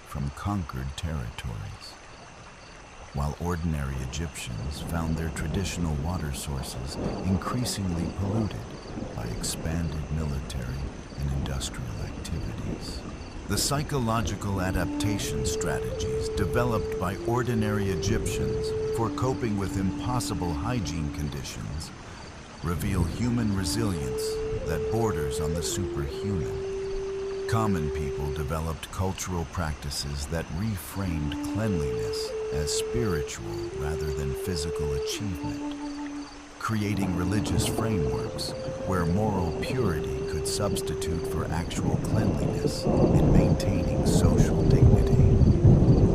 from conquered territories. While ordinary Egyptians found their traditional water sources increasingly polluted by expanded military and industrial activities. The psychological adaptation strategies developed by ordinary Egyptians for coping with impossible hygiene conditions reveal human resilience that borders on the superhuman. Common people developed cultural practices that reframed cleanliness as spiritual rather than physical achievement, creating religious frameworks where moral purity could substitute for actual cleanliness in maintaining social dignity.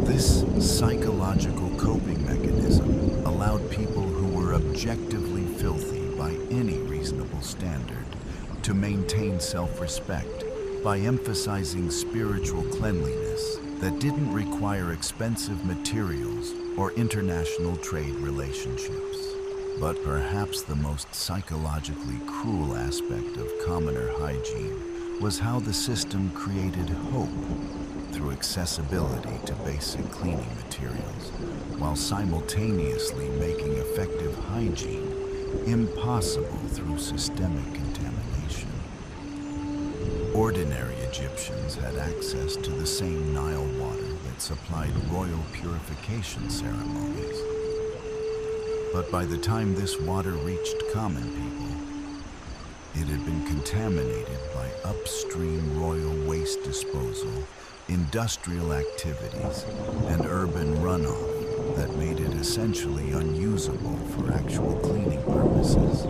This psychological coping mechanism allowed people who were objectively filthy by any reasonable standard to maintain self-respect by emphasizing spiritual cleanliness that didn't require expensive materials or international trade relationships. But perhaps the most psychologically cruel aspect of commoner hygiene was how the system created hope through accessibility to basic cleaning materials, while simultaneously making effective hygiene impossible through systemic contamination. Ordinary Egyptians had access to the same Nile water that supplied royal purification ceremonies. But by the time this water reached common people, it had been contaminated by upstream royal waste disposal, industrial activities, and urban runoff that made it essentially unusable for actual cleaning purposes.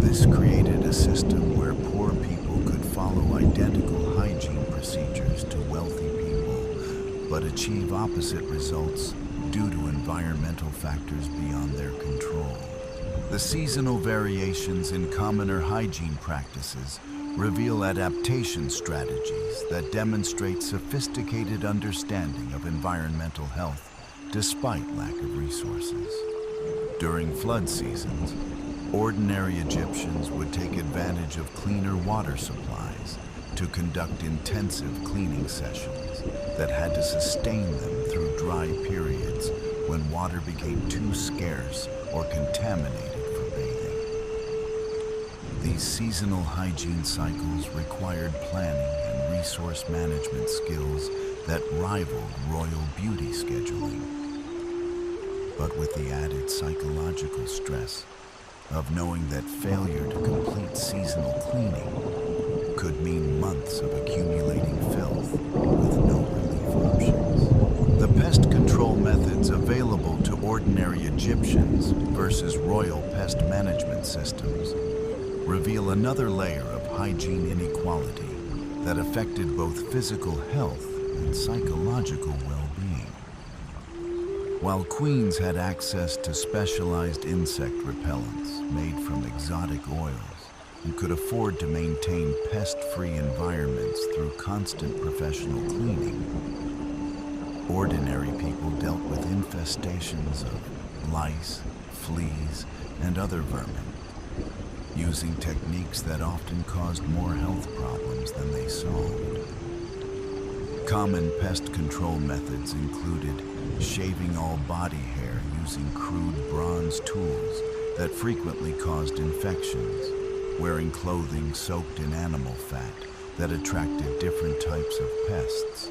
This created a system where poor people could follow identical hygiene procedures to wealthy people, but achieve opposite results due to environmental factors beyond their control. The seasonal variations in commoner hygiene practices reveal adaptation strategies that demonstrate sophisticated understanding of environmental health despite lack of resources. During flood seasons, ordinary Egyptians would take advantage of cleaner water supplies to conduct intensive cleaning sessions that had to sustain them through dry periods when water became too scarce or contaminated for bathing. These seasonal hygiene cycles required planning and resource management skills that rivaled royal beauty scheduling. But with the added psychological stress of knowing that failure to complete seasonal cleaning could mean months of accumulating filth with no relief options. The pest control methods available to ordinary Egyptians versus royal pest management systems reveal another layer of hygiene inequality that affected both physical health and psychological well-being. While queens had access to specialized insect repellents made from exotic oils and could afford to maintain pest-free environments through constant professional cleaning, ordinary people dealt with infestations of lice, fleas, and other vermin, using techniques that often caused more health problems than they solved. Common pest control methods included shaving all body hair using crude bronze tools that frequently caused infections, wearing clothing soaked in animal fat that attracted different types of pests,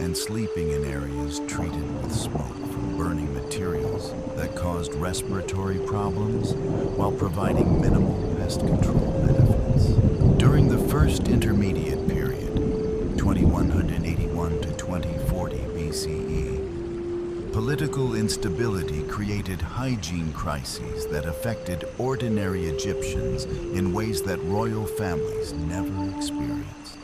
and sleeping in areas treated with smoke from burning materials that caused respiratory problems while providing minimal pest control benefits. During the first intermediate period, 2181 to 2040 BCE, political instability created hygiene crises that affected ordinary Egyptians in ways that royal families never experienced.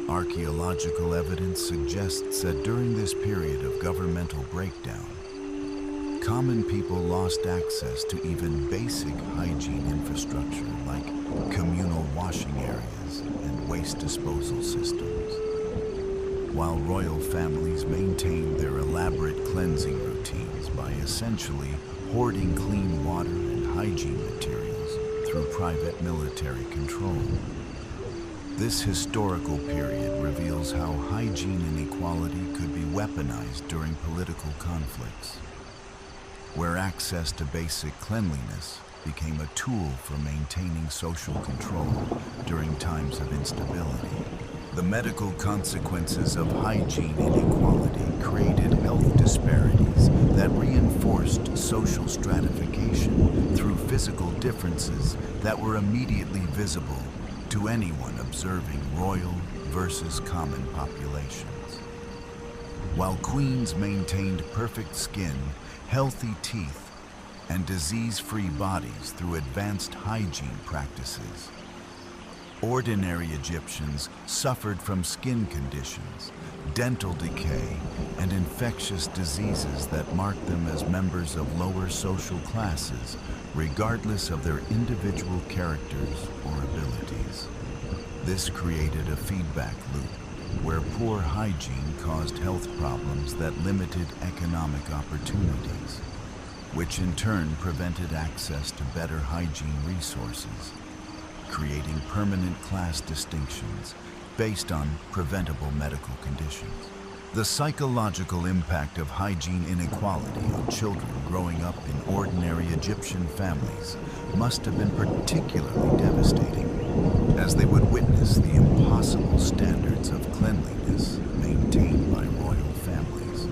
Archaeological evidence suggests that during this period of governmental breakdown, common people lost access to even basic hygiene infrastructure like communal washing areas and waste disposal systems. While royal families maintained their elaborate cleansing routines by essentially hoarding clean water and hygiene materials through private military control. This historical period reveals how hygiene inequality could be weaponized during political conflicts, where access to basic cleanliness became a tool for maintaining social control during times of instability. The medical consequences of hygiene inequality created health disparities that reinforced social stratification through physical differences that were immediately visible to anyone observing royal versus common populations. While queens maintained perfect skin, healthy teeth, and disease-free bodies through advanced hygiene practices, ordinary Egyptians suffered from skin conditions, dental decay, and infectious diseases that marked them as members of lower social classes, regardless of their individual characters or abilities. This created a feedback loop where poor hygiene caused health problems that limited economic opportunities, which in turn prevented access to better hygiene resources, creating permanent class distinctions based on preventable medical conditions. The psychological impact of hygiene inequality on children growing up in ordinary Egyptian families must have been particularly devastating, as they would witness the impossible standards of cleanliness maintained by royal families,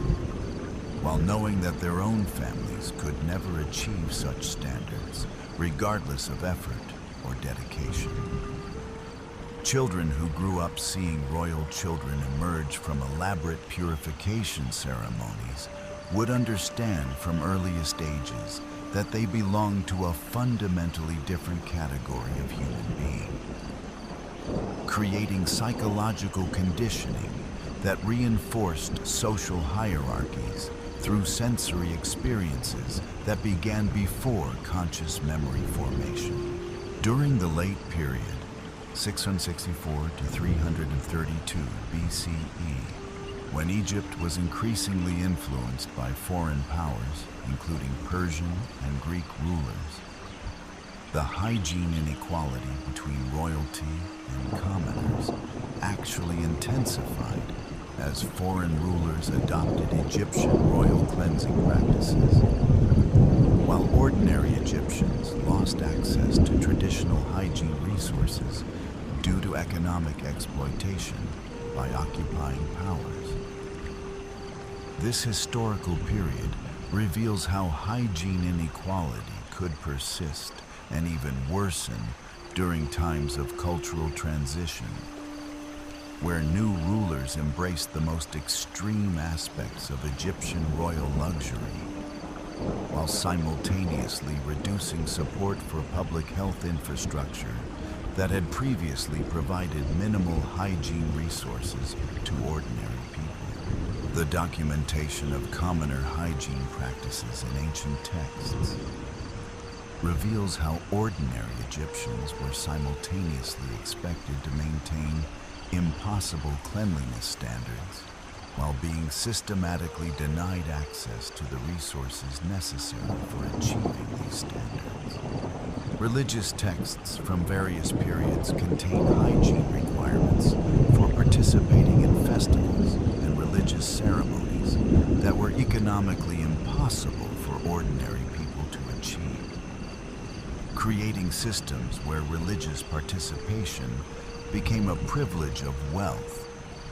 while knowing that their own families could never achieve such standards, regardless of effort or dedication. Children who grew up seeing royal children emerge from elaborate purification ceremonies would understand from earliest ages that they belonged to a fundamentally different category of human being, creating psychological conditioning that reinforced social hierarchies through sensory experiences that began before conscious memory formation. During the late period, 664 to 332 BCE, when Egypt was increasingly influenced by foreign powers, including Persian and Greek rulers, the hygiene inequality between royalty and commoners actually intensified as foreign rulers adopted Egyptian royal cleansing practices, while ordinary Egyptians lost access to traditional hygiene resources due to economic exploitation by occupying powers. This historical period reveals how hygiene inequality could persist and even worsen during times of cultural transition, where new rulers embraced the most extreme aspects of Egyptian royal luxury, while simultaneously reducing support for public health infrastructure that had previously provided minimal hygiene resources to ordinary people. The documentation of commoner hygiene practices in ancient texts reveals how ordinary Egyptians were simultaneously expected to maintain impossible cleanliness standards while being systematically denied access to the resources necessary for achieving these standards. Religious texts from various periods contain hygiene requirements for participating in festivals and religious ceremonies that were economically impossible for ordinary people to achieve, creating systems where religious participation became a privilege of wealth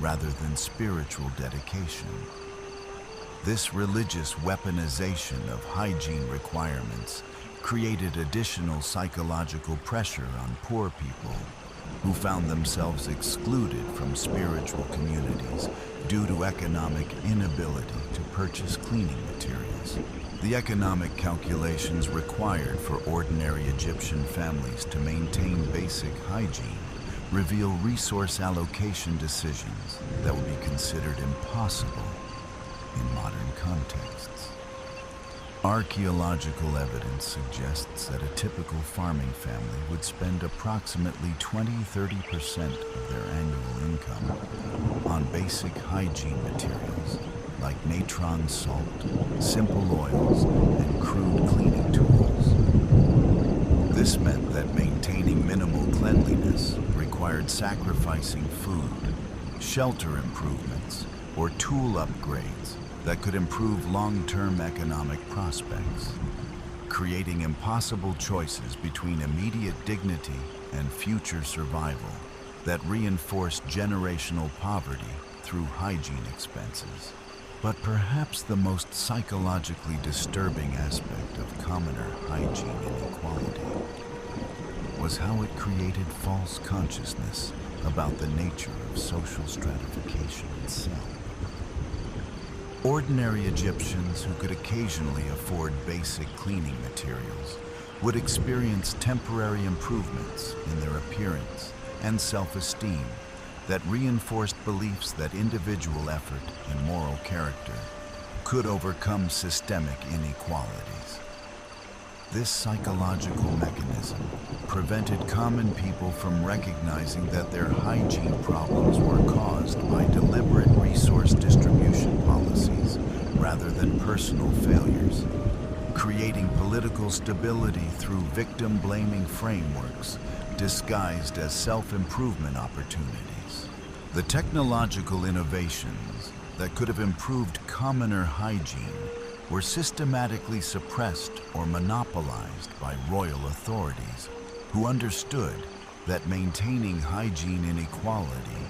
rather than spiritual dedication. This religious weaponization of hygiene requirements created additional psychological pressure on poor people who found themselves excluded from spiritual communities due to economic inability to purchase cleaning materials. The economic calculations required for ordinary Egyptian families to maintain basic hygiene reveal resource allocation decisions that would be considered impossible in modern contexts. Archaeological evidence suggests that a typical farming family would spend approximately 20–30% of their annual income on basic hygiene materials like natron salt, simple oils, and crude cleaning tools. This meant that maintaining minimal cleanliness required sacrificing food, shelter improvements or tool upgrades that could improve long-term economic prospects, creating impossible choices between immediate dignity and future survival that reinforced generational poverty through hygiene expenses. But perhaps the most psychologically disturbing aspect of commoner hygiene inequality was how it created false consciousness about the nature of social stratification itself. Ordinary Egyptians who could occasionally afford basic cleaning materials would experience temporary improvements in their appearance and self-esteem that reinforced beliefs that individual effort and moral character could overcome systemic inequalities. This psychological mechanism prevented common people from recognizing that their hygiene problems were caused by deliberate resource distribution policies rather than personal failures, creating political stability through victim-blaming frameworks disguised as self-improvement opportunities. The technological innovations that could have improved commoner hygiene were systematically suppressed or monopolized by royal authorities who understood that maintaining hygiene inequality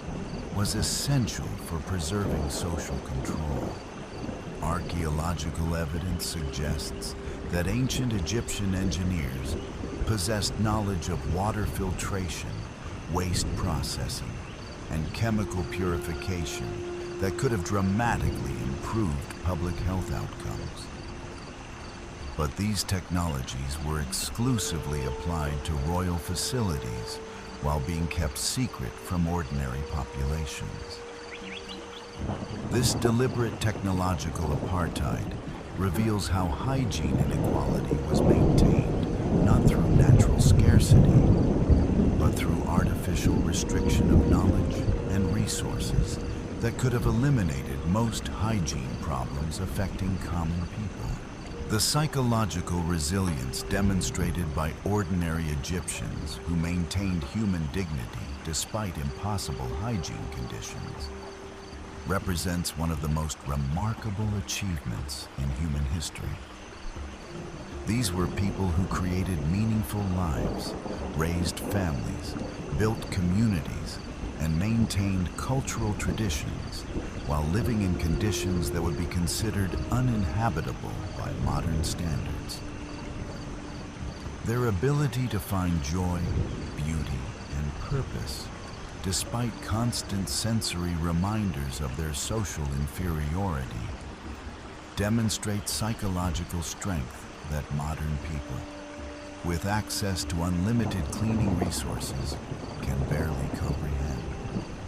was essential for preserving social control. Archaeological evidence suggests that ancient Egyptian engineers possessed knowledge of water filtration, waste processing, and chemical purification that could have dramatically improved public health outcomes. But these technologies were exclusively applied to royal facilities while being kept secret from ordinary populations. This deliberate technological apartheid reveals how hygiene inequality was maintained not through natural scarcity, but through artificial restriction of knowledge and resources that could have eliminated most hygiene problems affecting common people. The psychological resilience demonstrated by ordinary Egyptians who maintained human dignity despite impossible hygiene conditions represents one of the most remarkable achievements in human history. These were people who created meaningful lives, raised families, built communities, and maintained cultural traditions while living in conditions that would be considered uninhabitable by modern standards. Their ability to find joy, beauty, and purpose, despite constant sensory reminders of their social inferiority, demonstrates psychological strength that modern people, with access to unlimited cleaning resources, can barely comprehend.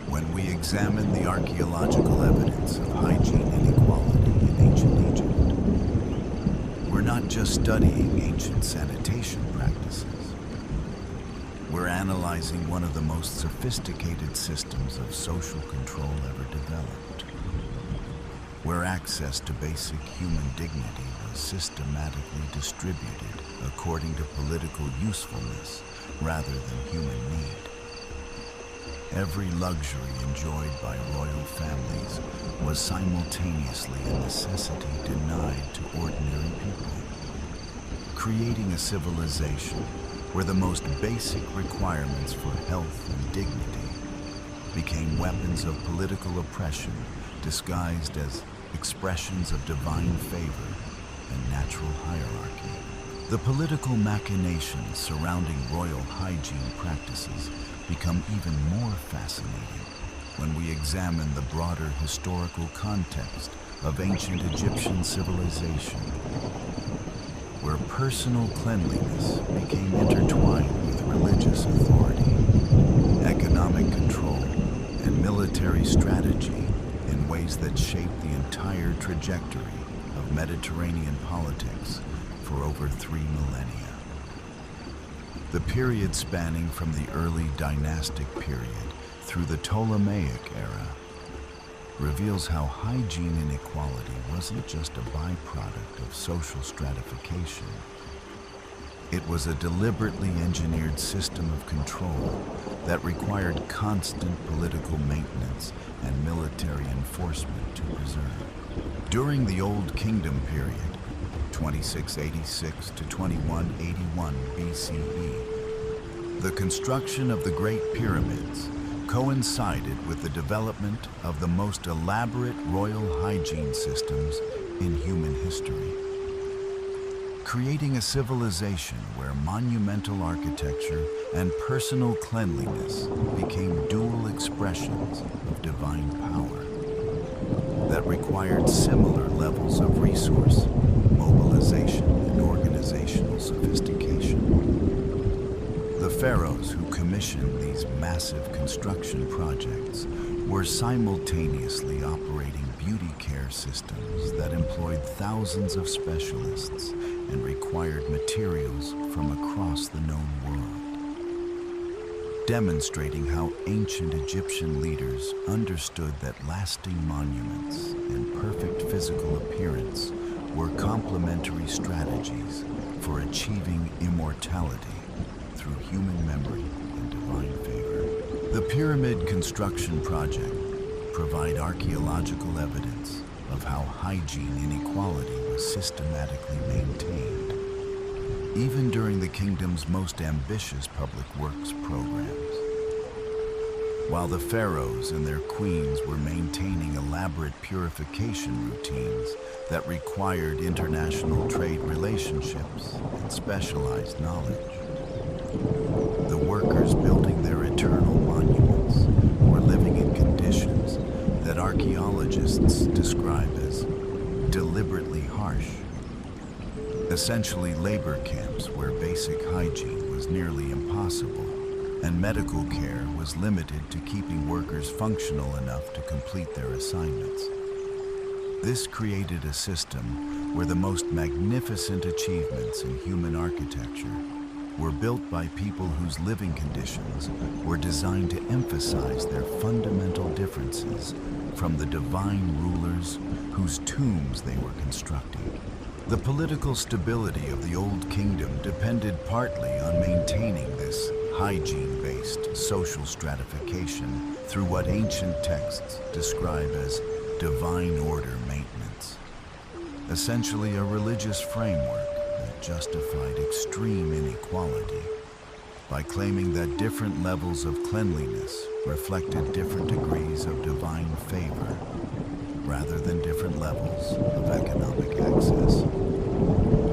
When we examine the archaeological evidence of hygiene inequality in ancient Egypt, we're not just studying ancient sanitation practices. We're analyzing one of the most sophisticated systems of social control ever developed, where access to basic human dignity was systematically distributed according to political usefulness rather than human need. Every luxury enjoyed by royal families was simultaneously a necessity denied to ordinary people, creating a civilization where the most basic requirements for health and dignity became weapons of political oppression disguised as expressions of divine favor and natural hierarchy. The political machinations surrounding royal hygiene practices become even more fascinating when we examine the broader historical context of ancient Egyptian civilization, where personal cleanliness became intertwined with religious authority, economic control, and military strategy in ways that shaped the entire trajectory of Mediterranean politics for over 3 millennia. The period spanning from the early dynastic period through the Ptolemaic era reveals how hygiene inequality wasn't just a byproduct of social stratification. It was a deliberately engineered system of control that required constant political maintenance and military enforcement to preserve. During the Old Kingdom period, 2686 to 2181 BCE, the construction of the Great Pyramids coincided with the development of the most elaborate royal hygiene systems in human history, creating a civilization where monumental architecture and personal cleanliness became dual expressions of divine power that required similar levels of resource, mobilization, and organizational sophistication. The pharaohs who commissioned these massive construction projects were simultaneously operating beauty care systems that employed thousands of specialists and required materials from across the known world, demonstrating how ancient Egyptian leaders understood that lasting monuments and perfect physical appearance were complementary strategies for achieving immortality through human memory and divine favor. The pyramid construction project provide archaeological evidence of how hygiene inequality was systematically maintained, even during the kingdom's most ambitious public works programs. While the pharaohs and their queens were maintaining elaborate purification routines that required international trade relationships and specialized knowledge, the workers building their eternal monuments were living in conditions that archaeologists describe as deliberately harsh. Essentially labor camps where basic hygiene was nearly impossible, and medical care was limited to keeping workers functional enough to complete their assignments. This created a system where the most magnificent achievements in human architecture were built by people whose living conditions were designed to emphasize their fundamental differences from the divine rulers whose tombs they were constructing. The political stability of the Old Kingdom depended partly on maintaining this hygiene-based social stratification through what ancient texts describe as divine order maintenance, essentially a religious framework that justified extreme inequality by claiming that different levels of cleanliness reflected different degrees of divine favor rather than different levels of economic access.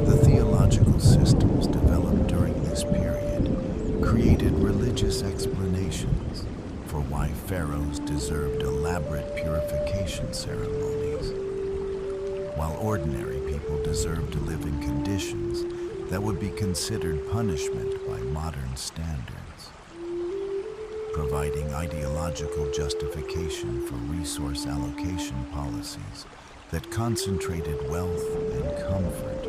The theological systems developed during this period created religious explanations for why pharaohs deserved elaborate purification ceremonies, while ordinary people deserved to live in conditions that would be considered punishment by modern standards, providing ideological justification for resource allocation policies that concentrated wealth and comfort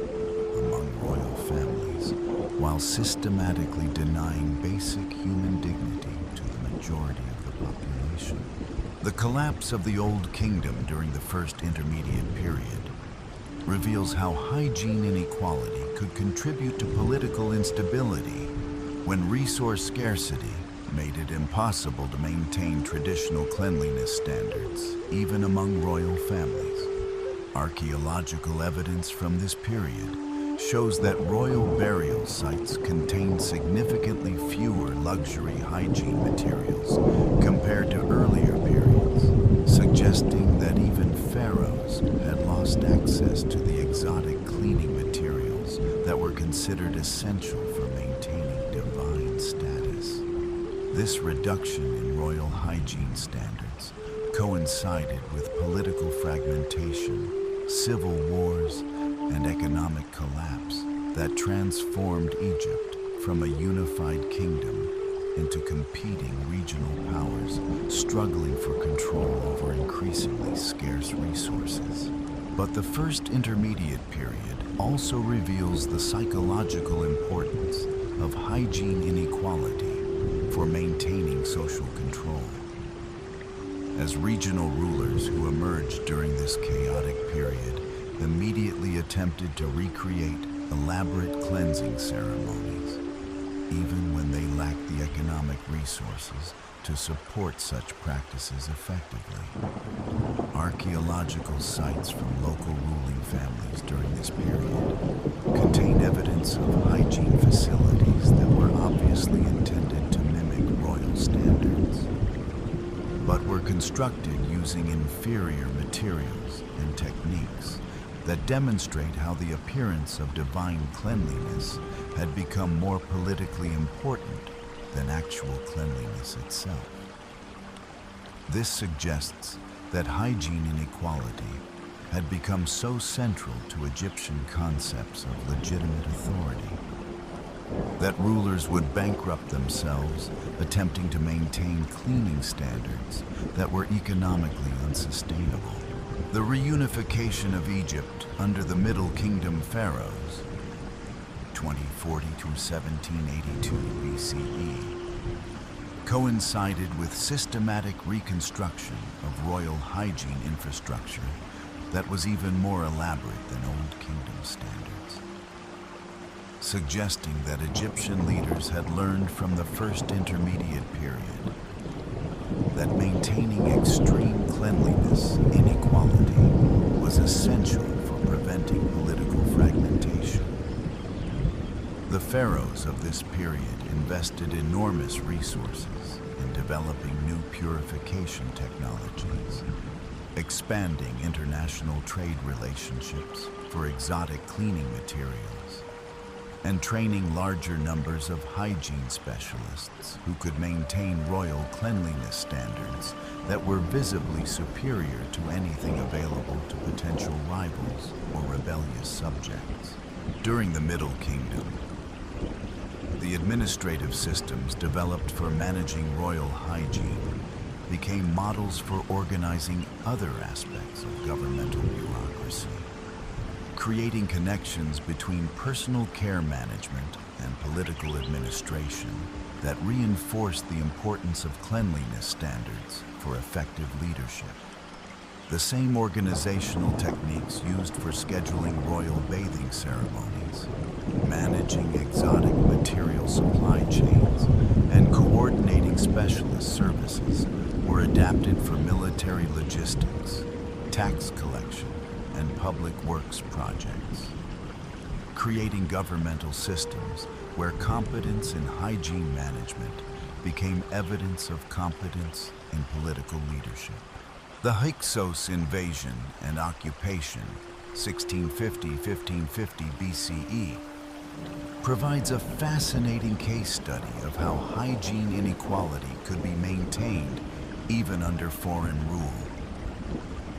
among royal families, while systematically denying basic human dignity to the majority of the population. The collapse of the Old Kingdom during the First Intermediate Period reveals how hygiene inequality could contribute to political instability when resource scarcity made it impossible to maintain traditional cleanliness standards, even among royal families. Archaeological evidence from this period shows that royal burial sites contained significantly fewer luxury hygiene materials compared to earlier periods, suggesting that even pharaohs had lost access to the exotic cleaning materials that were considered essential for maintaining divine status. This reduction in royal hygiene standards coincided with political fragmentation, civil wars, and economic collapse that transformed Egypt from a unified kingdom into competing regional powers struggling for control over increasingly scarce resources. But the First Intermediate Period also reveals the psychological importance of hygiene inequality for maintaining social control. As regional rulers who emerged during this chaotic period immediately attempted to recreate elaborate cleansing ceremonies, even when they lacked the economic resources to support such practices effectively. Archaeological sites from local ruling families during this period contain evidence of hygiene facilities that were obviously intended to mimic royal standards, but were constructed using inferior materials and techniques that demonstrate how the appearance of divine cleanliness had become more politically important than actual cleanliness itself. This suggests that hygiene inequality had become so central to Egyptian concepts of legitimate authority that rulers would bankrupt themselves attempting to maintain cleaning standards that were economically unsustainable. The reunification of Egypt under the Middle Kingdom pharaohs, 2040 to 1782 BCE, coincided with systematic reconstruction of royal hygiene infrastructure that was even more elaborate than Old Kingdom standards, suggesting that Egyptian leaders had learned from the First Intermediate period that maintaining extreme cleanliness inequality was essential for preventing political fragmentation. The pharaohs of this period invested enormous resources in developing new purification technologies, expanding international trade relationships for exotic cleaning materials, and training larger numbers of hygiene specialists who could maintain royal cleanliness standards that were visibly superior to anything available to potential rivals or rebellious subjects. During the Middle Kingdom, the administrative systems developed for managing royal hygiene became models for organizing other aspects of governmental bureaucracy, creating connections between personal care management and political administration that reinforced the importance of cleanliness standards for effective leadership. The same organizational techniques used for scheduling royal bathing ceremonies, managing exotic material supply chains, and coordinating specialist services were adapted for military logistics, tax collection, and public works projects, creating governmental systems where competence in hygiene management became evidence of competence in political leadership. The Hyksos invasion and occupation, 1650-1550 BCE, provides a fascinating case study of how hygiene inequality could be maintained even under foreign rule,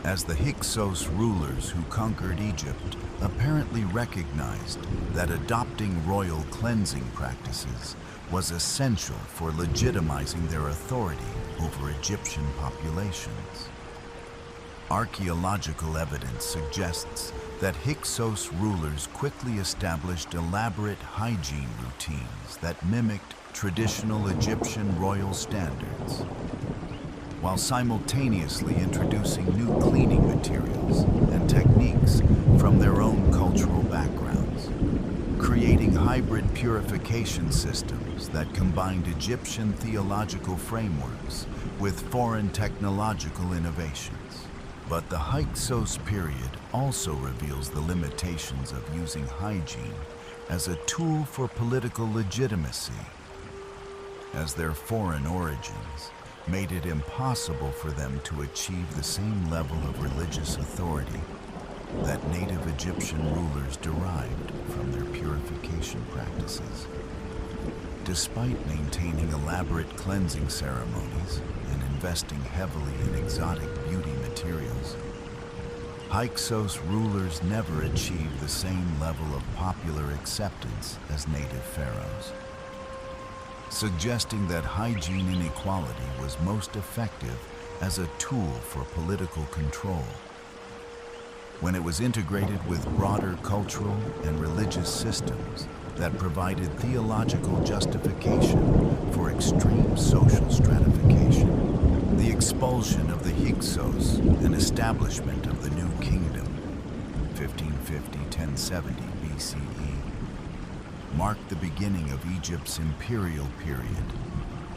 as the Hyksos rulers who conquered Egypt apparently recognized that adopting royal cleansing practices was essential for legitimizing their authority over Egyptian populations. Archaeological evidence suggests that Hyksos rulers quickly established elaborate hygiene routines that mimicked traditional Egyptian royal standards, while simultaneously introducing new cleaning materials and techniques from their own cultural backgrounds, creating hybrid purification systems that combined Egyptian theological frameworks with foreign technological innovations. But the Hyksos period also reveals the limitations of using hygiene as a tool for political legitimacy, as their foreign origins made it impossible for them to achieve the same level of religious authority that native Egyptian rulers derived from their purification practices. Despite maintaining elaborate cleansing ceremonies and investing heavily in exotic beauty materials, Hyksos rulers never achieved the same level of popular acceptance as native pharaohs, suggesting that hygiene inequality was most effective as a tool for political control. When it was integrated with broader cultural and religious systems that provided theological justification for extreme social stratification, the expulsion of the Hyksos and establishment of the New Kingdom, 1550-1070 BCE, marked the beginning of Egypt's imperial period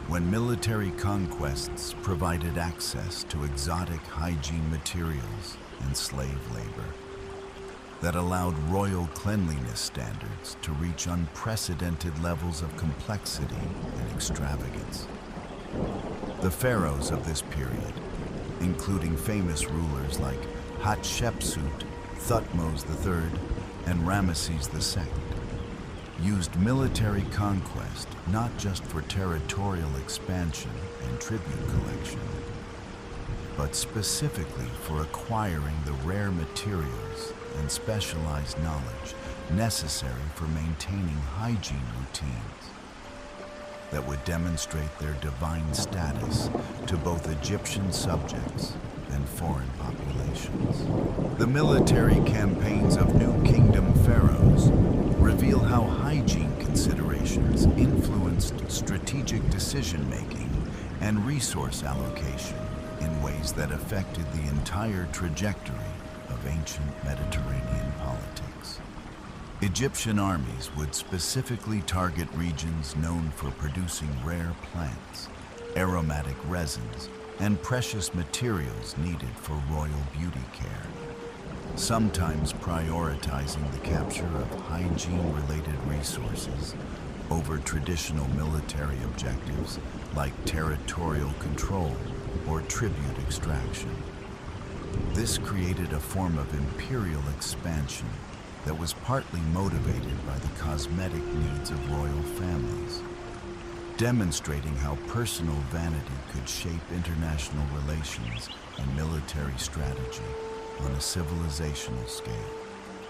when military conquests provided access to exotic hygiene materials and slave labor that allowed royal cleanliness standards to reach unprecedented levels of complexity and extravagance. The pharaohs of this period, including famous rulers like Hatshepsut, Thutmose III, and Ramesses II, used military conquest not just for territorial expansion and tribute collection, but specifically for acquiring the rare materials and specialized knowledge necessary for maintaining hygiene routines that would demonstrate their divine status to both Egyptian subjects and foreign populations. The military campaigns of New Kingdom pharaohs reveal how hygiene considerations influenced strategic decision-making and resource allocation in ways that affected the entire trajectory of ancient Mediterranean politics. Egyptian armies would specifically target regions known for producing rare plants, aromatic resins, and precious materials needed for royal beauty care, sometimes prioritizing the capture of hygiene-related resources over traditional military objectives like territorial control or tribute extraction. This created a form of imperial expansion that was partly motivated by the cosmetic needs of royal families, demonstrating how personal vanity could shape international relations and military strategy on a civilizational scale.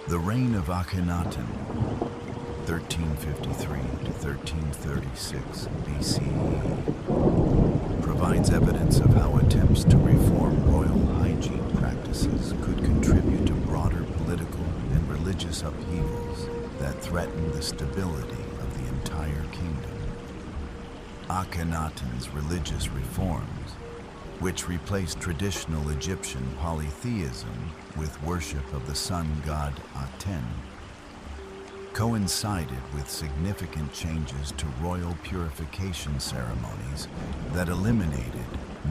The reign of Akhenaten, 1353 to 1336 BCE, provides evidence of how attempts to reform royal hygiene practices could contribute to broader political and religious upheavals that threatened the stability of the entire kingdom. Akhenaten's religious reforms, which replaced traditional Egyptian polytheism with worship of the sun god Aten, coincided with significant changes to royal purification ceremonies that eliminated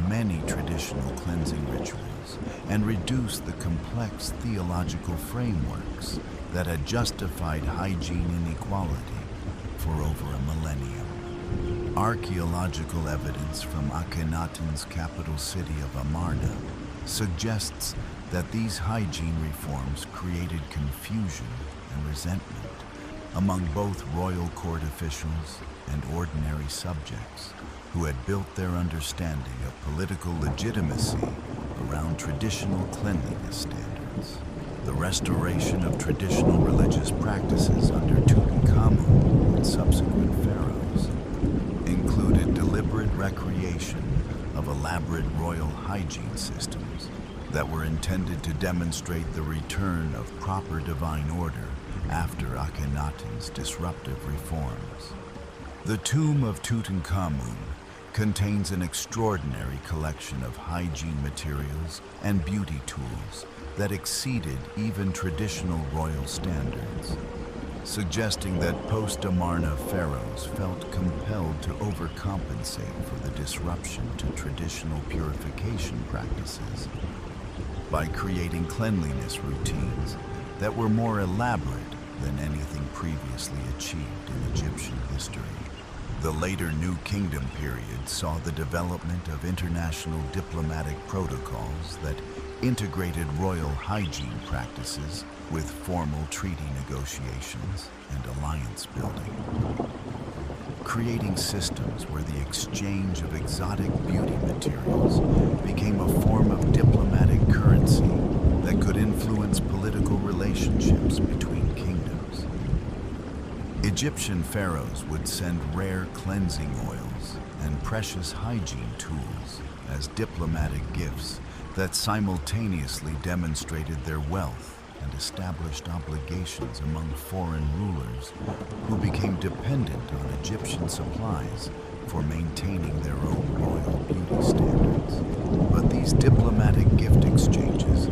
many traditional cleansing rituals and reduced the complex theological frameworks that had justified hygiene inequality for over a millennium. Archaeological evidence from Akhenaten's capital city of Amarna suggests that these hygiene reforms created confusion and resentment among both royal court officials and ordinary subjects who had built their understanding of political legitimacy around traditional cleanliness standards. The restoration of traditional religious practices under Tutankhamun and subsequent pharaohs included deliberate recreation of elaborate royal hygiene systems that were intended to demonstrate the return of proper divine order after Akhenaten's disruptive reforms. The tomb of Tutankhamun contains an extraordinary collection of hygiene materials and beauty tools that exceeded even traditional royal standards, suggesting that post-Amarna pharaohs felt compelled to overcompensate for the disruption to traditional purification practices by creating cleanliness routines that were more elaborate than anything previously achieved in Egyptian history. The later New Kingdom period saw the development of international diplomatic protocols that integrated royal hygiene practices with formal treaty negotiations and alliance building, creating systems where the exchange of exotic beauty materials became a form of diplomatic currency that could influence political relationships between kingdoms. Egyptian pharaohs would send rare cleansing oils and precious hygiene tools as diplomatic gifts that simultaneously demonstrated their wealth and established obligations among foreign rulers who became dependent on Egyptian supplies for maintaining their own royal beauty standards. But these diplomatic gift exchanges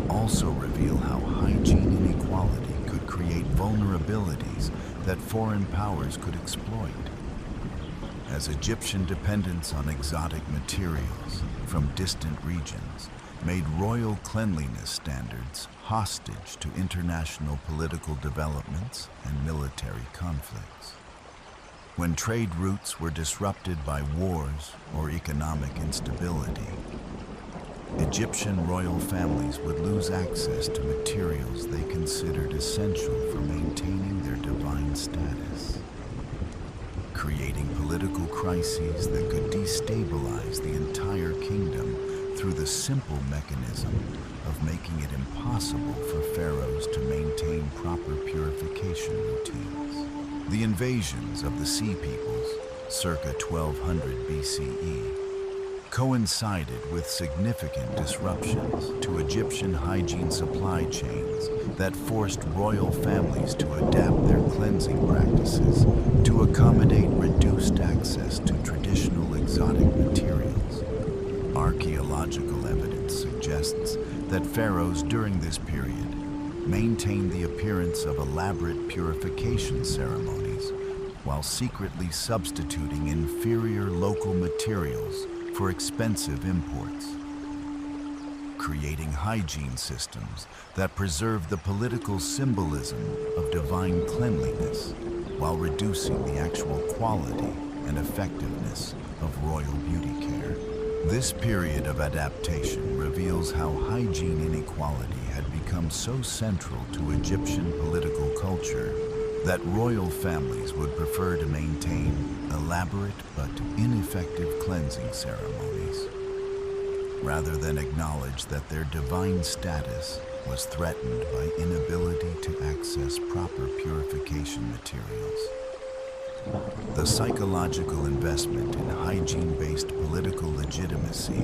also reveal how hygiene inequality could create vulnerabilities that foreign powers could exploit. as Egyptian dependence on exotic materials from distant regions made royal cleanliness standards hostage to international political developments and military conflicts. When trade routes were disrupted by wars or economic instability, Egyptian royal families would lose access to materials they considered essential for maintaining their divine status, creating political crises that could destabilize the entire kingdom through the simple mechanism of making it impossible for pharaohs to maintain proper purification routines. The invasions of the Sea Peoples, circa 1200 BCE, coincided with significant disruptions to Egyptian hygiene supply chains that forced royal families to adapt their cleansing practices to accommodate reduced access to traditional exotic materials. Archaeological evidence suggests that pharaohs during this period maintained the appearance of elaborate purification ceremonies while secretly substituting inferior local materials for expensive imports, creating hygiene systems that preserve the political symbolism of divine cleanliness while reducing the actual quality and effectiveness of royal beauty care. This period of adaptation reveals how hygiene inequality had become so central to Egyptian political culture that royal families would prefer to maintain elaborate but ineffective cleansing ceremonies, rather than acknowledge that their divine status was threatened by inability to access proper purification materials. The psychological investment in hygiene-based political legitimacy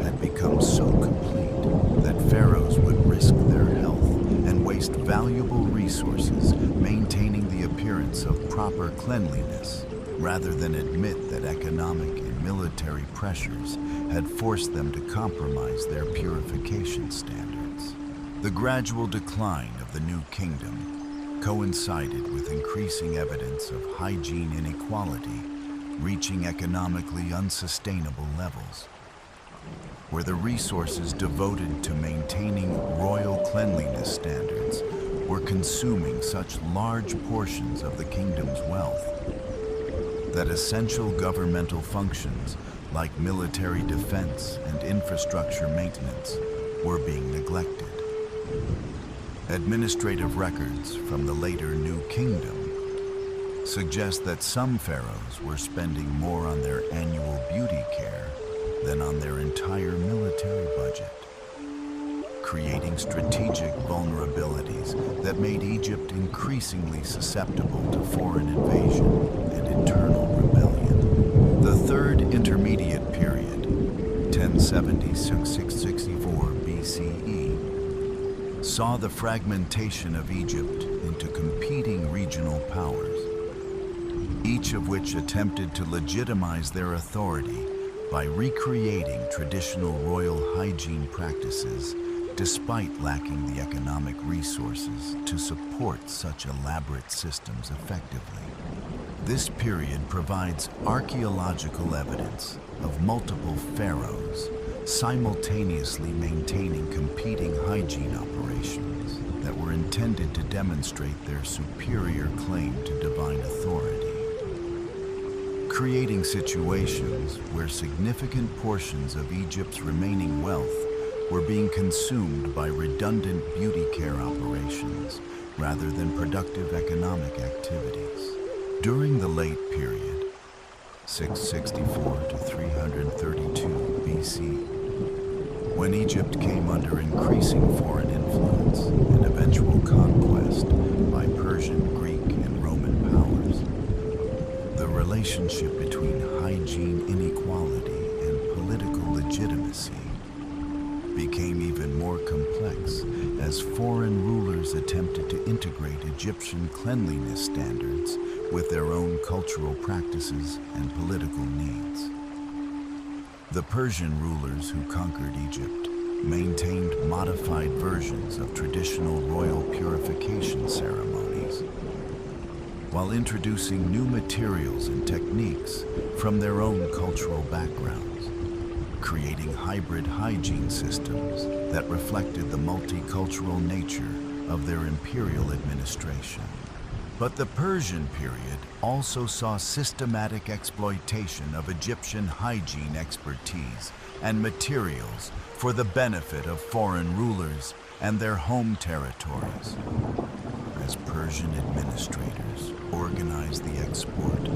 had become so complete that pharaohs would risk their health and waste valuable resources maintaining the appearance of proper cleanliness, rather than admit that economic and military pressures had forced them to compromise their purification standards. The gradual decline of the new kingdom coincided with increasing evidence of hygiene inequality reaching economically unsustainable levels, where the resources devoted to maintaining royal cleanliness standards were consuming such large portions of the kingdom's wealth that essential governmental functions like military defense and infrastructure maintenance were being neglected. Administrative records from the later New Kingdom suggest that some pharaohs were spending more on their annual beauty care than on their entire military budget, creating strategic vulnerabilities that made Egypt increasingly susceptible to foreign invasion and internal rebellion. The Third Intermediate Period, 1070–664 BCE, saw the fragmentation of Egypt into competing regional powers, each of which attempted to legitimize their authority by recreating traditional royal hygiene practices despite lacking the economic resources to support such elaborate systems effectively. This period provides archaeological evidence of multiple pharaohs simultaneously maintaining competing hygiene operations that were intended to demonstrate their superior claim to divine authority, creating situations where significant portions of Egypt's remaining wealth were being consumed by redundant beauty care operations rather than productive economic activities. During the late period, 664 to 332 BC, when Egypt came under increasing foreign influence and eventual conquest by Persian, Greek, and Roman powers, the relationship between hygiene inequality and political legitimacy became even more complex as foreign rulers attempted to integrate Egyptian cleanliness standards with their own cultural practices and political needs. The Persian rulers who conquered Egypt maintained modified versions of traditional royal purification ceremonies, while introducing new materials and techniques from their own cultural backgrounds, creating hybrid hygiene systems that reflected the multicultural nature of their imperial administration. But the Persian period also saw systematic exploitation of Egyptian hygiene expertise and materials for the benefit of foreign rulers and their home territories. As Persian administrators organized the export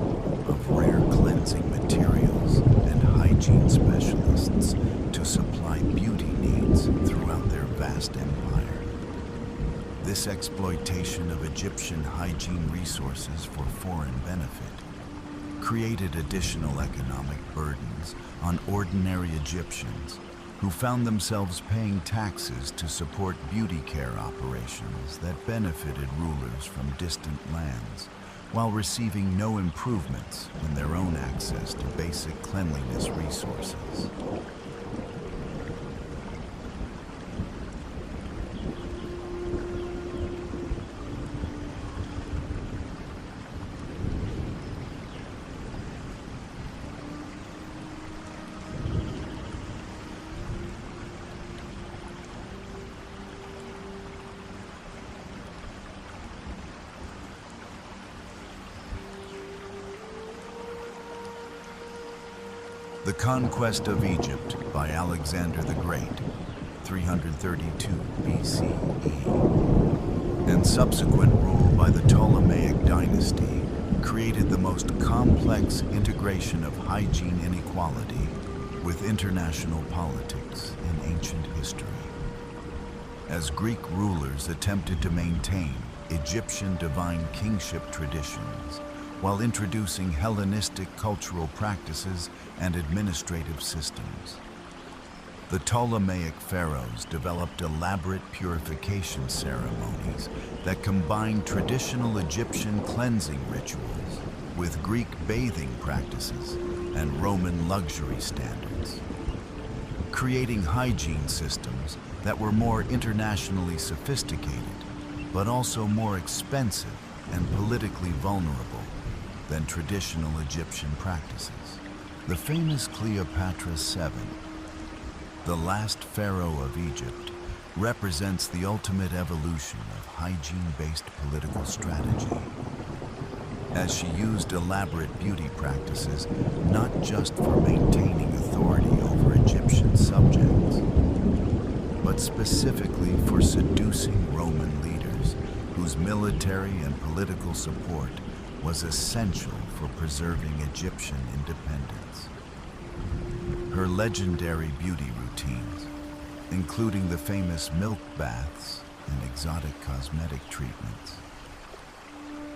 of rare cleansing materials and hygiene specialists to supply beauty needs throughout their vast empire. This exploitation of Egyptian hygiene resources for foreign benefit created additional economic burdens on ordinary Egyptians who found themselves paying taxes to support beauty care operations that benefited rulers from distant lands, while receiving no improvements in their own access to basic cleanliness resources. The Conquest of Egypt by Alexander the Great, 332 BCE, and subsequent rule by the Ptolemaic dynasty created the most complex integration of hygiene inequality with international politics in ancient history. As Greek rulers attempted to maintain Egyptian divine kingship traditions, while introducing Hellenistic cultural practices and administrative systems. The Ptolemaic pharaohs developed elaborate purification ceremonies that combined traditional Egyptian cleansing rituals with Greek bathing practices and Roman luxury standards, creating hygiene systems that were more internationally sophisticated, but also more expensive and politically vulnerable than traditional Egyptian practices. The famous Cleopatra VII, the last pharaoh of Egypt, represents the ultimate evolution of hygiene-based political strategy, as she used elaborate beauty practices not just for maintaining authority over Egyptian subjects, but specifically for seducing Roman leaders whose military and political support was essential for preserving Egyptian independence. Her legendary beauty routines, including the famous milk baths and exotic cosmetic treatments,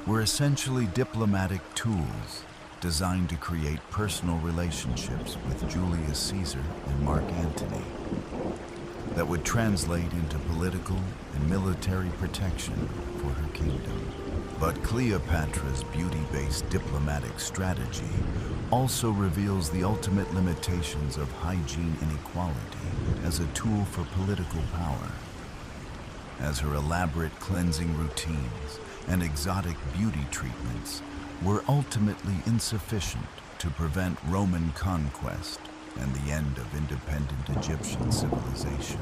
were essentially diplomatic tools designed to create personal relationships with Julius Caesar and Mark Antony that would translate into political and military protection for her kingdom. But Cleopatra's beauty-based diplomatic strategy also reveals the ultimate limitations of hygiene inequality as a tool for political power, as her elaborate cleansing routines and exotic beauty treatments were ultimately insufficient to prevent Roman conquest and the end of independent Egyptian civilization.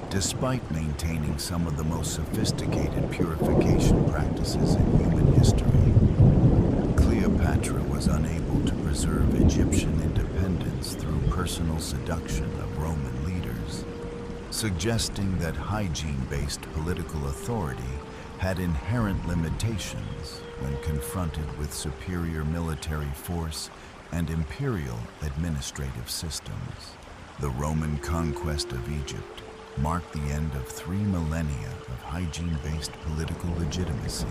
Despite maintaining some of the most sophisticated purification practices in human history, Cleopatra was unable to preserve Egyptian independence through personal seduction of Roman leaders, suggesting that hygiene-based political authority had inherent limitations when confronted with superior military force and imperial administrative systems. The Roman conquest of Egypt marked the end of 3 millennia of hygiene-based political legitimacy,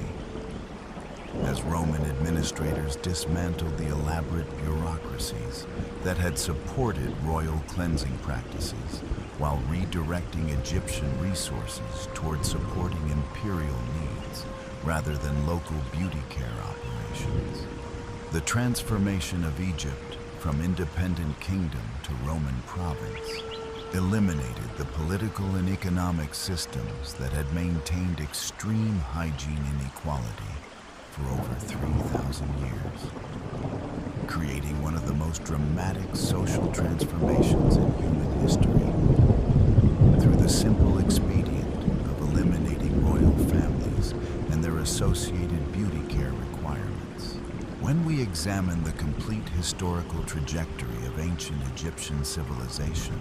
as Roman administrators dismantled the elaborate bureaucracies that had supported royal cleansing practices while redirecting Egyptian resources toward supporting imperial needs rather than local beauty care operations. The transformation of Egypt from independent kingdom to Roman province eliminated the political and economic systems that had maintained extreme hygiene inequality for over 3,000 years, creating one of the most dramatic social transformations in human history through the simple expedient of eliminating royal families and their associated beauty care requirements. When we examine the complete historical trajectory of ancient Egyptian civilization,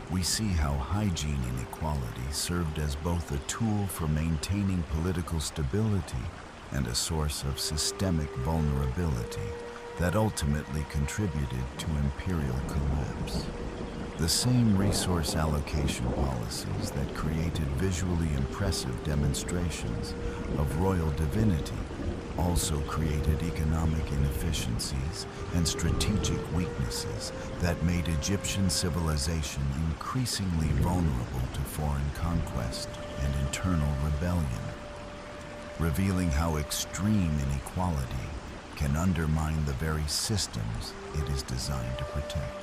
we see how hygiene inequality served as both a tool for maintaining political stability and a source of systemic vulnerability that ultimately contributed to imperial collapse. The same resource allocation policies that created visually impressive demonstrations of royal divinity also created economic inefficiencies and strategic weaknesses that made Egyptian civilization increasingly vulnerable to foreign conquest and internal rebellion, revealing how extreme inequality can undermine the very systems it is designed to protect.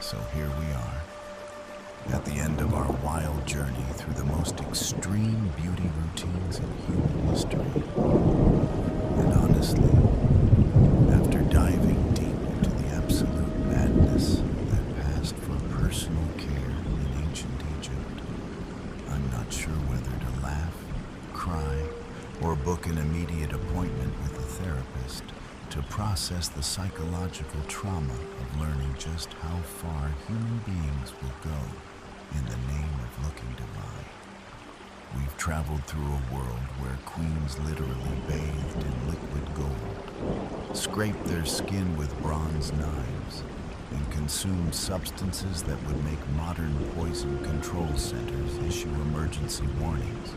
So here we are, at the end of our wild journey through the most extreme beauty routines in human history. And honestly, after diving deep into the absolute madness that passed for personal care in ancient Egypt, I'm not sure whether to laugh, cry, or book an immediate appointment with a therapist to process the psychological trauma of learning just how far human beings will go in the name of looking divine. We've traveled through a world where queens literally bathed in liquid gold, scraped their skin with bronze knives, and consumed substances that would make modern poison control centers issue emergency warnings,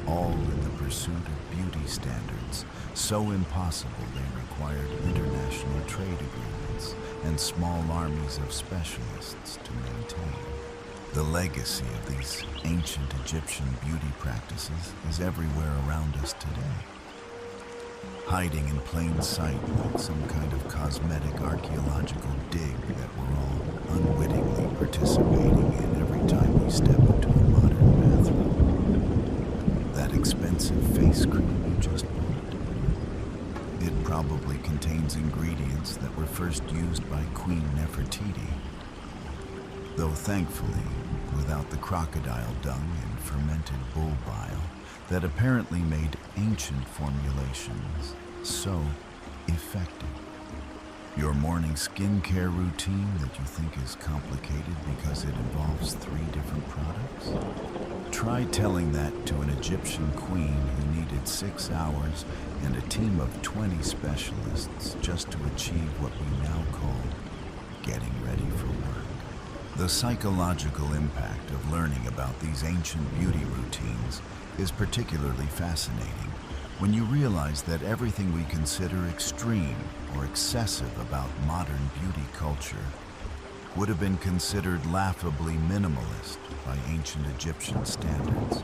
all in the pursuit of beauty standards so impossible they required international trade agreements and small armies of specialists to maintain. The legacy of these ancient Egyptian beauty practices is everywhere around us today, hiding in plain sight like some kind of cosmetic archaeological dig that we're all unwittingly participating in every time we step into a modern bathroom. That expensive face cream you just bought, it probably contains ingredients that were first used by Queen Nefertiti, though thankfully without the crocodile dung and fermented bull bile that apparently made ancient formulations so effective. Your morning skincare routine that you think is complicated because it involves 3 different products? Try telling that to an Egyptian queen who needed 6 hours and a team of 20 specialists just to achieve what we now call getting ready for work. The psychological impact of learning about these ancient beauty routines is particularly fascinating when you realize that everything we consider extreme or excessive about modern beauty culture would have been considered laughably minimalist by ancient Egyptian standards.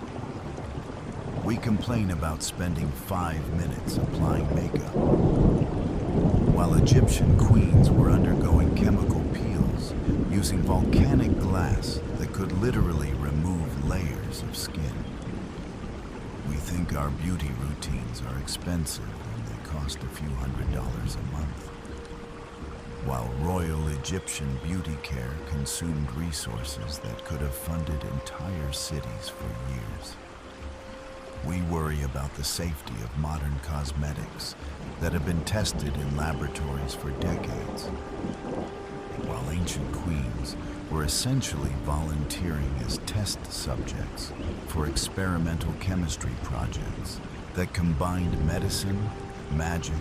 We complain about spending 5 minutes applying makeup, while Egyptian queens were undergoing chemical peels using volcanic glass that could literally remove layers of skin. We think our beauty routines are expensive and they cost a few $100s a month, while royal Egyptian beauty care consumed resources that could have funded entire cities for years. We worry about the safety of modern cosmetics that have been tested in laboratories for decades, while ancient queens were essentially volunteering as test subjects for experimental chemistry projects that combined medicine, magic,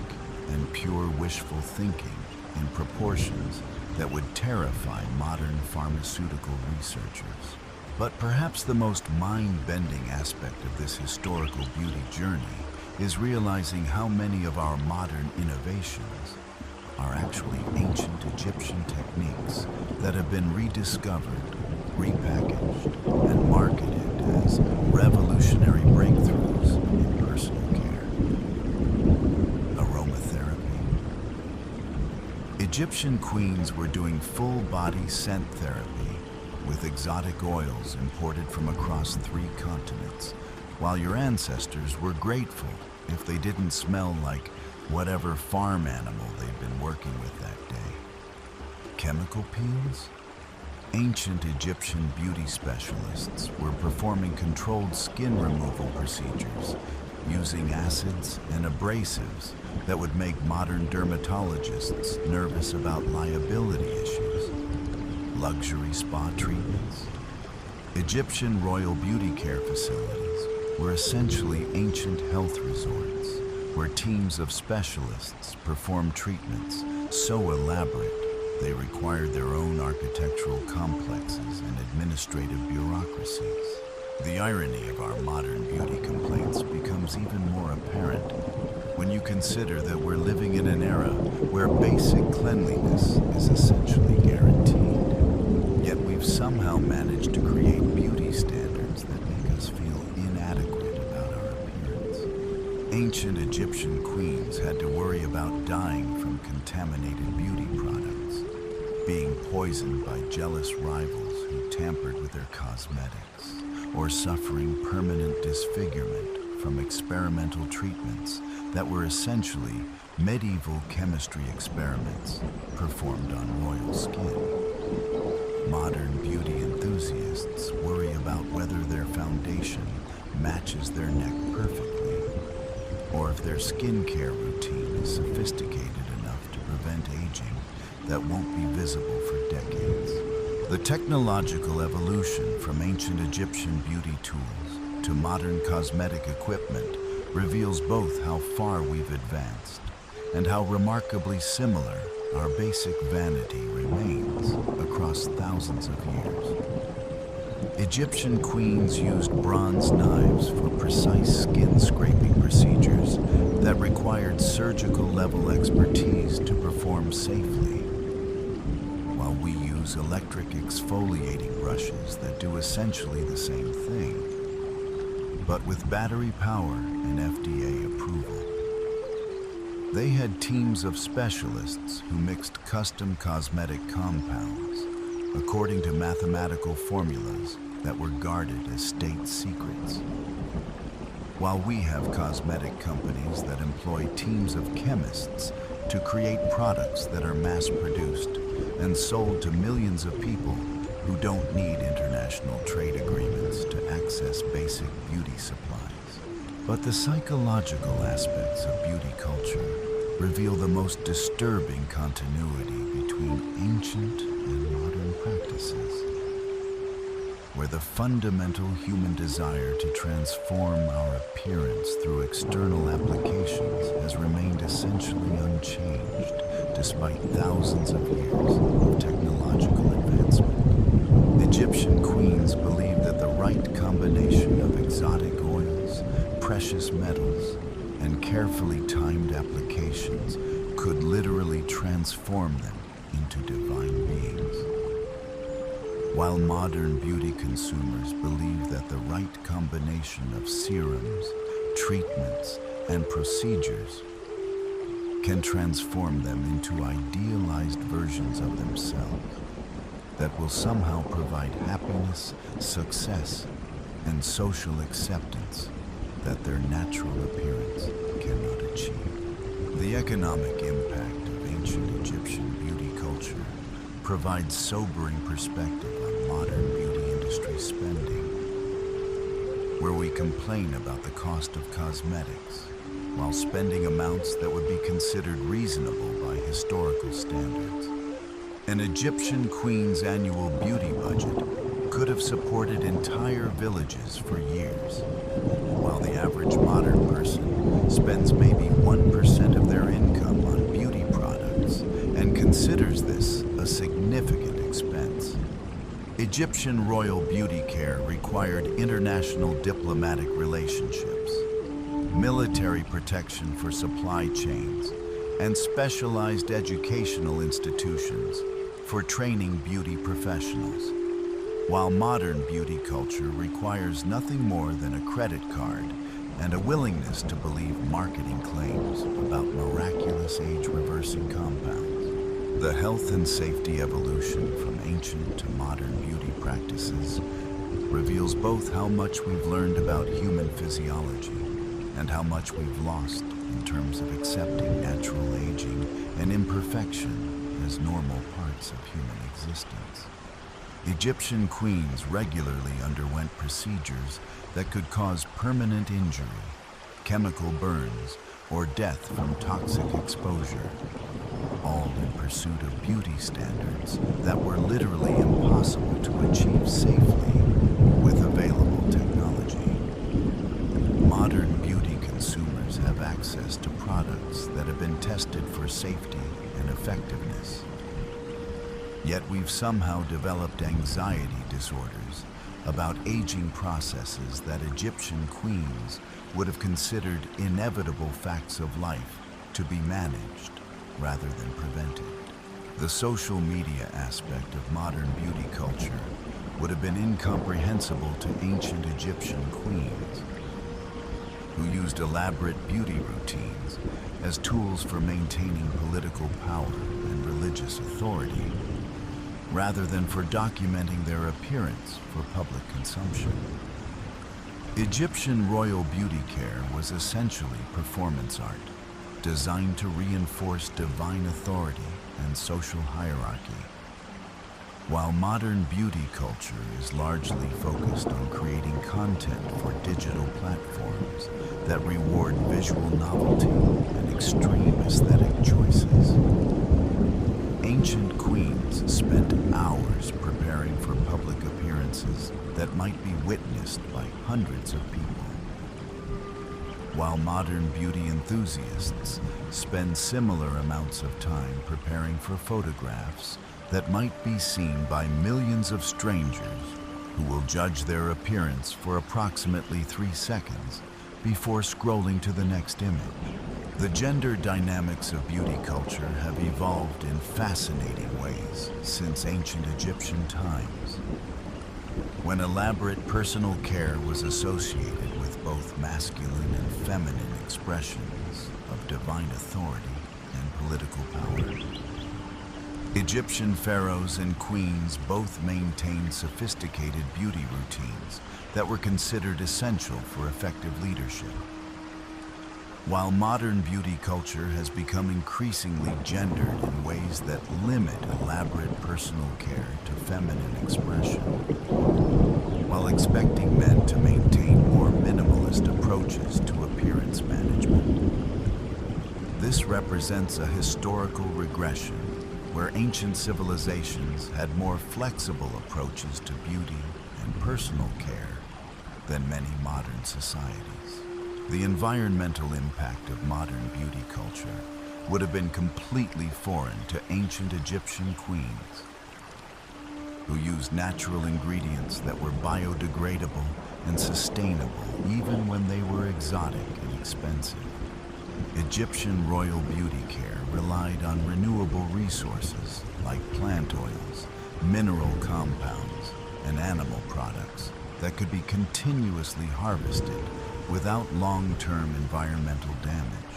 and pure wishful thinking in proportions that would terrify modern pharmaceutical researchers. But perhaps the most mind-bending aspect of this historical beauty journey is realizing how many of our modern innovations are actually ancient Egyptian techniques that have been rediscovered, repackaged, and marketed as revolutionary breakthroughs in personal care. Aromatherapy. Egyptian queens were doing full-body scent therapy with exotic oils imported from across 3 continents, while your ancestors were grateful if they didn't smell like whatever farm animal they'd been working with that day. Chemical peels? Ancient Egyptian beauty specialists were performing controlled skin removal procedures using acids and abrasives that would make modern dermatologists nervous about liability issues. Luxury spa treatments. Egyptian royal beauty care facilities were essentially ancient health resorts where teams of specialists performed treatments so elaborate they required their own architectural complexes and administrative bureaucracies. The irony of our modern beauty complaints becomes even more apparent when you consider that we're living in an era where basic cleanliness is essentially guaranteed. Yet we've somehow managed to create beauty standards that make us feel inadequate about our appearance. Ancient Egyptian queens had to worry about dying from contaminated beauty products, being poisoned by jealous rivals who tampered with their cosmetics, or suffering permanent disfigurement from experimental treatments that were essentially medieval chemistry experiments performed on royal skin. Modern beauty enthusiasts worry about whether their foundation matches their neck perfectly, or if their skincare routine is sophisticated enough to prevent aging that won't be visible for decades. The technological evolution from ancient Egyptian beauty tools to modern cosmetic equipment reveals both how far we've advanced and how remarkably similar our basic vanity remains across thousands of years. Egyptian queens used bronze knives for precise skin scraping procedures that required surgical-level expertise to perform safely, while we use electric exfoliating brushes that do essentially the same thing, but with battery power and FDA approval. They had teams of specialists who mixed custom cosmetic compounds according to mathematical formulas that were guarded as state secrets. While we have cosmetic companies that employ teams of chemists to create products that are mass-produced and sold to millions of people who don't need international trade agreements to access basic beauty supplies. But the psychological aspects of beauty culture reveal the most disturbing continuity between ancient and modern practices, where the fundamental human desire to transform our appearance through external applications has remained essentially unchanged despite thousands of years of technological advancement. Egyptian queens believed that the right combination of exotic oils, precious metals, and carefully timed applications could literally transform them into divine beings. While modern beauty consumers believe that the right combination of serums, treatments, and procedures can transform them into idealized versions of themselves that will somehow provide happiness, success, and social acceptance that their natural appearance cannot achieve. The economic impact of ancient Egyptian beauty culture provides sobering perspective on modern beauty industry spending, where we complain about the cost of cosmetics while spending amounts that would be considered reasonable by historical standards. An Egyptian queen's annual beauty budget could have supported entire villages for years, while the average modern person spends maybe 1% of their income on beauty products and considers this a significant expense. Egyptian royal beauty care required international diplomatic relationships, military protection for supply chains, and specialized educational institutions for training beauty professionals. While modern beauty culture requires nothing more than a credit card and a willingness to believe marketing claims about miraculous age-reversing compounds, the health and safety evolution from ancient to modern beauty practices reveals both how much we've learned about human physiology and how much we've lost in terms of accepting natural aging and imperfection as normal parts of human existence. Egyptian queens regularly underwent procedures that could cause permanent injury, chemical burns, or death from toxic exposure, all in pursuit of beauty standards that were literally impossible to achieve safely with available technology. Modern beauty consumers have access to products that have been tested for safety and effectiveness. Yet we've somehow developed anxiety disorders about aging processes that Egyptian queens would have considered inevitable facts of life to be managed rather than prevented. The social media aspect of modern beauty culture would have been incomprehensible to ancient Egyptian queens, who used elaborate beauty routines as tools for maintaining political power and religious authority, rather than for documenting their appearance for public consumption. Egyptian royal beauty care was essentially performance art, designed to reinforce divine authority and social hierarchy. While modern beauty culture is largely focused on creating content for digital platforms that reward visual novelty and extreme aesthetic choices, ancient queens spent hours preparing for public appearances that might be witnessed by hundreds of people, while modern beauty enthusiasts spend similar amounts of time preparing for photographs that might be seen by millions of strangers who will judge their appearance for approximately 3 seconds before scrolling to the next image. The gender dynamics of beauty culture have evolved in fascinating ways since ancient Egyptian times, when elaborate personal care was associated with both masculine and feminine expressions of divine authority and political power. Egyptian pharaohs and queens both maintained sophisticated beauty routines that were considered essential for effective leadership. While modern beauty culture has become increasingly gendered in ways that limit elaborate personal care to feminine expression, while expecting men to maintain more minimalist approaches to appearance management. This represents a historical regression where ancient civilizations had more flexible approaches to beauty and personal care than many modern societies. The environmental impact of modern beauty culture would have been completely foreign to ancient Egyptian queens, who used natural ingredients that were biodegradable and sustainable even when they were exotic and expensive. Egyptian royal beauty care relied on renewable resources like plant oils, mineral compounds, and animal products that could be continuously harvested without long-term environmental damage.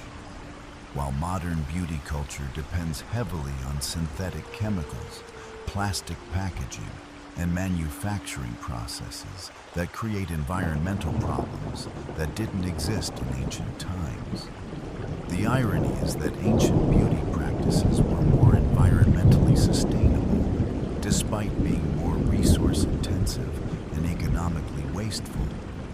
While modern beauty culture depends heavily on synthetic chemicals, plastic packaging, and manufacturing processes that create environmental problems that didn't exist in ancient times. The irony is that ancient beauty practices were more environmentally sustainable, despite being more resource-intensive and economically wasteful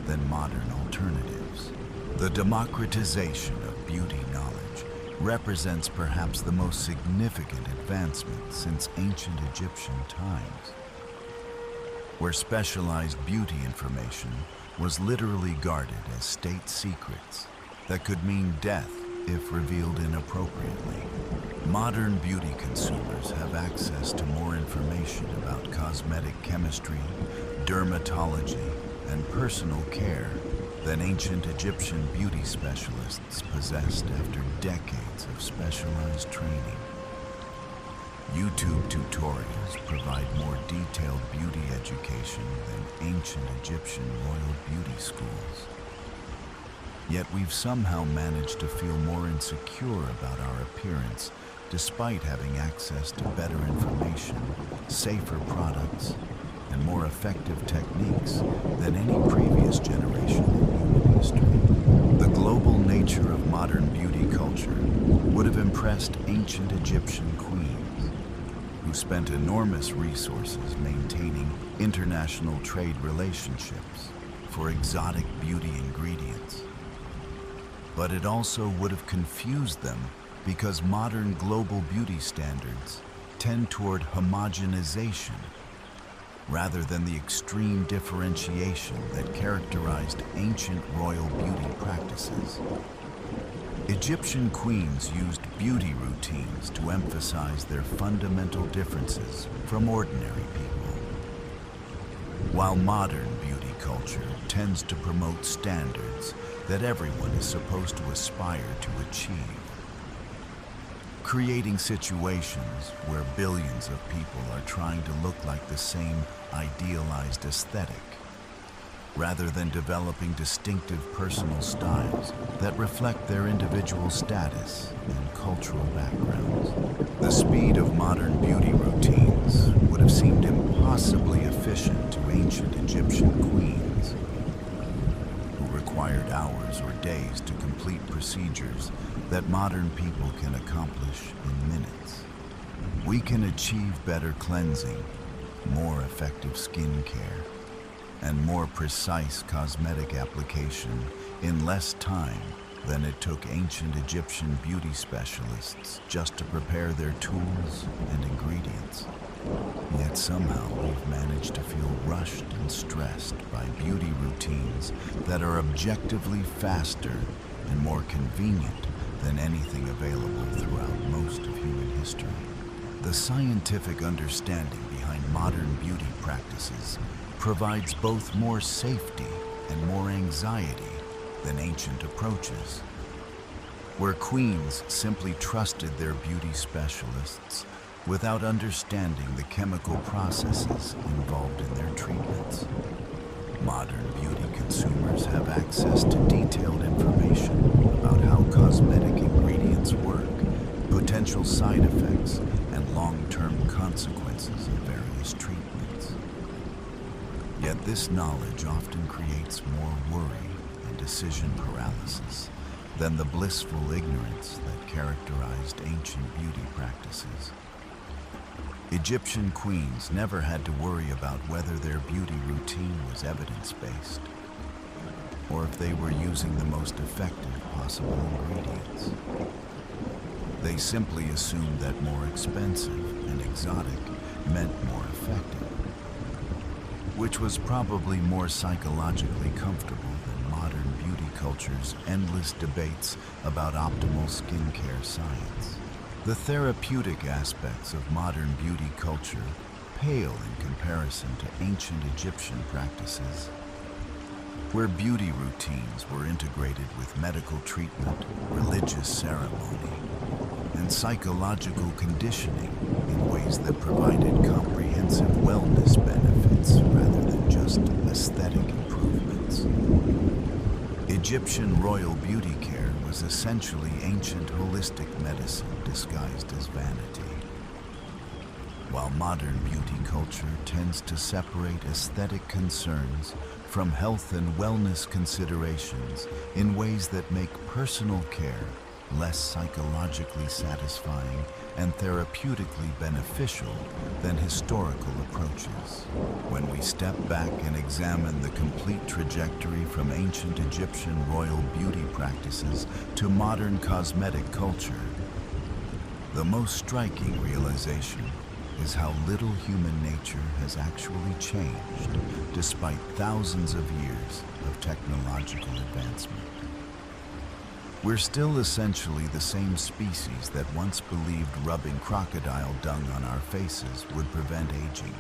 than modern alternatives. The democratization of beauty knowledge represents perhaps the most significant advancement since ancient Egyptian times, where specialized beauty information was literally guarded as state secrets that could mean death if revealed inappropriately. Modern beauty consumers have access to more information about cosmetic chemistry, dermatology, and personal care than ancient Egyptian beauty specialists possessed after decades of specialized training. YouTube tutorials provide more detailed beauty education than ancient Egyptian royal beauty schools. Yet we've somehow managed to feel more insecure about our appearance despite having access to better information, safer products, and more effective techniques than any previous generation in human history. The global nature of modern beauty culture would have impressed ancient Egyptian queens, who spent enormous resources maintaining international trade relationships for exotic beauty ingredients. But it also would have confused them because modern global beauty standards tend toward homogenization rather than the extreme differentiation that characterized ancient royal beauty practices. Egyptian queens used beauty routines to emphasize their fundamental differences from ordinary people, while modern beauty culture tends to promote standards that everyone is supposed to aspire to achieve, creating situations where billions of people are trying to look like the same idealized aesthetic, rather than developing distinctive personal styles that reflect their individual status and cultural backgrounds. The speed of modern beauty routines would have seemed impossibly efficient to ancient Egyptian queens, who required hours or days to complete procedures that modern people can accomplish in minutes. We can achieve better cleansing, more effective skin care, and more precise cosmetic application in less time than it took ancient Egyptian beauty specialists just to prepare their tools and ingredients. Yet somehow we've managed to feel rushed and stressed by beauty routines that are objectively faster and more convenient than anything available throughout most of human history. The scientific understanding behind modern beauty practices provides both more safety and more anxiety than ancient approaches, where queens simply trusted their beauty specialists without understanding the chemical processes involved in their treatments. Modern beauty consumers have access to detailed information about how cosmetic ingredients work, potential side effects, and long-term consequences of various treatments. Yet this knowledge often creates more worry and decision paralysis than the blissful ignorance that characterized ancient beauty practices. Egyptian queens never had to worry about whether their beauty routine was evidence-based, or if they were using the most effective possible ingredients. They simply assumed that more expensive and exotic meant more effective, which was probably more psychologically comfortable than modern beauty culture's endless debates about optimal skincare science. The therapeutic aspects of modern beauty culture pale in comparison to ancient Egyptian practices, where beauty routines were integrated with medical treatment, religious ceremony, and psychological conditioning in ways that provided comprehensive wellness benefits rather than just aesthetic improvements. Egyptian royal beauty care was essentially ancient holistic medicine disguised as vanity, while modern beauty culture tends to separate aesthetic concerns from health and wellness considerations in ways that make personal care less psychologically satisfying and therapeutically beneficial than historical approaches. When we step back and examine the complete trajectory from ancient Egyptian royal beauty practices to modern cosmetic culture, the most striking realization is how little human nature has actually changed despite thousands of years of technological advancement. We're still essentially the same species that once believed rubbing crocodile dung on our faces would prevent aging.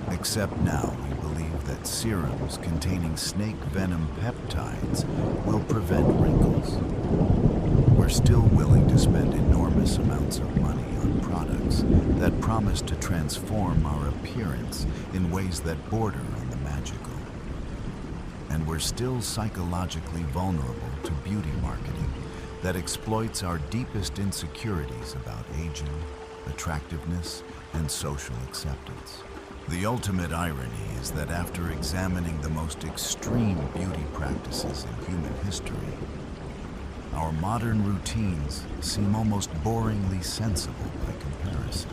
Except now we believe that serums containing snake venom peptides will prevent wrinkles. We're still willing to spend enormous amounts of money on products that promise to transform our appearance in ways that border on the magical. And we're still psychologically vulnerable to beauty marketing that exploits our deepest insecurities about aging, attractiveness, and social acceptance. The ultimate irony is that after examining the most extreme beauty practices in human history, our modern routines seem almost boringly sensible by comparison.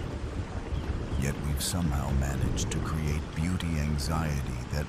Yet we've somehow managed to create beauty anxiety that